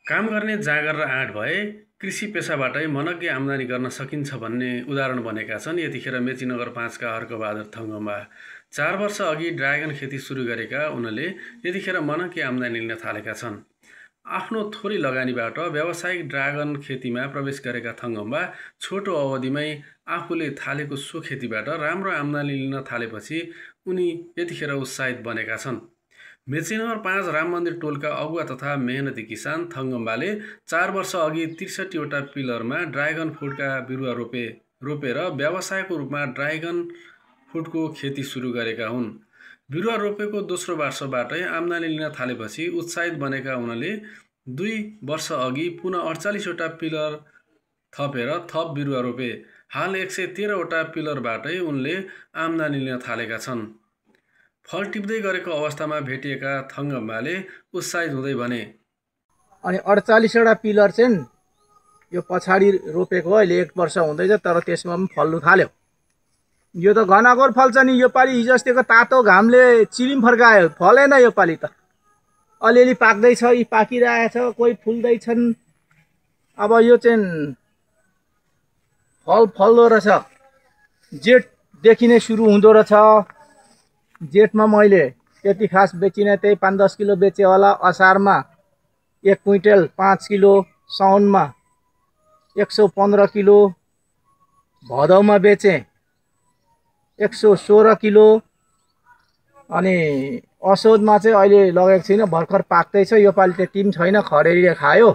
काम गर्ने जाँगर र आँट भए कृषि पेसाबाटै मनग्गे आम्दानी गर्न सकिन्छ भन्ने उदाहरण बनेका छन् यतिखेर मेचीनगर 5 का हर्कबहादुर थङ्गम्बा। 4 वर्ष अघि ड्रागन खेती सुरु गरेका उनले यतिखेर मनग्गे आम्दानी लिन थालेका छन्। आफ्नो थोरै लगानीबाट व्यावसायिक ड्रागन खेतीमा प्रवेश गरेका थङ्गम्बा छोटो अवधिमै आफूले थालेको सो खेतीबाट राम्रो आम्दानी लिन थालेपछि उनी यतिखेर उत्साहित बनेका छन्। मेचीनगर 5 राम मन्दिर टोलका अगुवा तथा मेहनती किसान थङ्गम्बाले 4 वर्ष अघि 63 वटा पिलरमा ड्रागन फ्रुटका बिरुवा रोपेर व्यवसायको रूपमा ड्रागन फ्रुटको खेती सुरु गरेका हुन्। बिरुवा रोपेको दोस्रो वर्षबाटै आम्दानी लिन थालेपछि उत्साहित बनेका उनले 2 वर्ष अघि पुनः 48 वटा पिलर थपेर थप बिरुवा रोपे। हाल 113 वटा पिलरबाटै उनले आम्दानी लिन थालेका छन्। फल टिप्दै गरेको अवस्थामा भेटिएका थङ्गम्बाले उत्साहित हुँदै भने, अनि 48 वटा पिलर चाहिँ यो पछाडि रोपेको अहिले 1 वर्ष हुँदैछ, तर त्यसमा पनि फल्नु थाल्यो। यो त घनाघोर फल्छ नि। यो पालि हिजो अस्तिको तातो घामले चिरिम फर्कायो, फलेन यो पालि त। अलिअलि पाक्दैछ, यी पाकिरहेछ, कोही फुल्दैछन्। अब यो चाहिँ फल्दो रहेछ। जेठदेखि नै सुरु हुँदो रहेछ। जेठमा मैले त्यति खास बेचिनँ, त्यही 5-10 किलो बेचेँ होला। असारमा 1 क्विन्टल 5 किलो, साउनमा 115 किलो, भदौमा बेचेँ 116 किलो। अनि असोजमा चाहिँ अहिले लगेको छैन, भर्खर पाक्दैछ। यो पालि त्यति पनि छैन, खडेरीले खायो।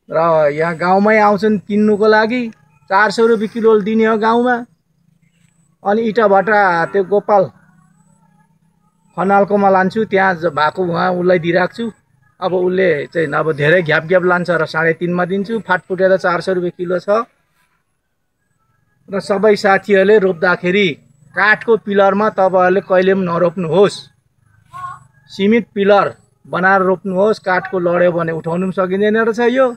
र यहाँ गाउँमै आउँछन् किन्नुको लागि। 400 रुपियाँ किलो दिने हो गाउँमा। अनि इटाभट्टा त्यो गोपाल खनालकोमा लान्छु, त्यहाँ भएको उहाँ उसलाई दिइराख्छु छु। अब उसले चाहिँ अब धेरै घ्याप लान्छ र 3.5 मा दिन्छु। फाटफुटेर 400 रुपियाँ किलो छ। र सबै साथीहरूले रोप्दाखेरि काठको पिलरमा तपाईँहरूले कहिले पनि नरोप्नुहोस्। सिमेन्ट पिलर बनाएर रोप्नुहोस्। काठको लड्यो भने उठाउनु पनि सकिँदैन रहेछ। यो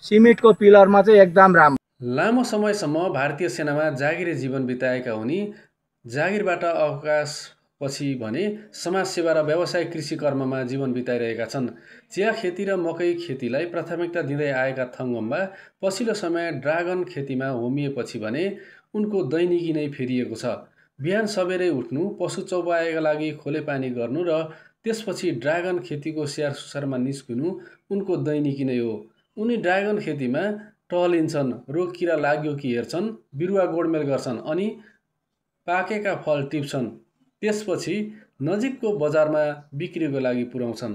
सिमेन्टको पिलरमा चाहिँ एकदम राम्रो। लामो समयसम्म भारतीय सेनामा जागिरे जीवन बिताएका उनी जागिरबाट अवकाशपछि भने समाजसेवा र व्यावसायिक कृषि कर्ममा जीवन बिताइरहेका छन्। चिया खेती र मकै खेतीलाई प्राथमिकता दिँदै आएका थङ्गम्बा पछिल्लो समय ड्रागन खेतीमा होमिएपछि भने उनको दैनिकी नै फेरिएको छ। बिहान सबेरै उठ्नु, पशु चौपायाका लागि खोले पानी गर्नु र त्यसपछि ड्रागन खेतीको स्याहार सुसारमा निस्किनु उनको दैनिकी नै हो। उनी ड्रागन खेतीमा टहलिन्छन्, रोग किरा लाग्यो कि हेर्छन्, बिरुवा गोडमेल गर्छन् अनि पाकेका फल टिप्छन्। त्यसपछि नजिकको बजारमा बिक्रीको लागि पुर्याउँछन्।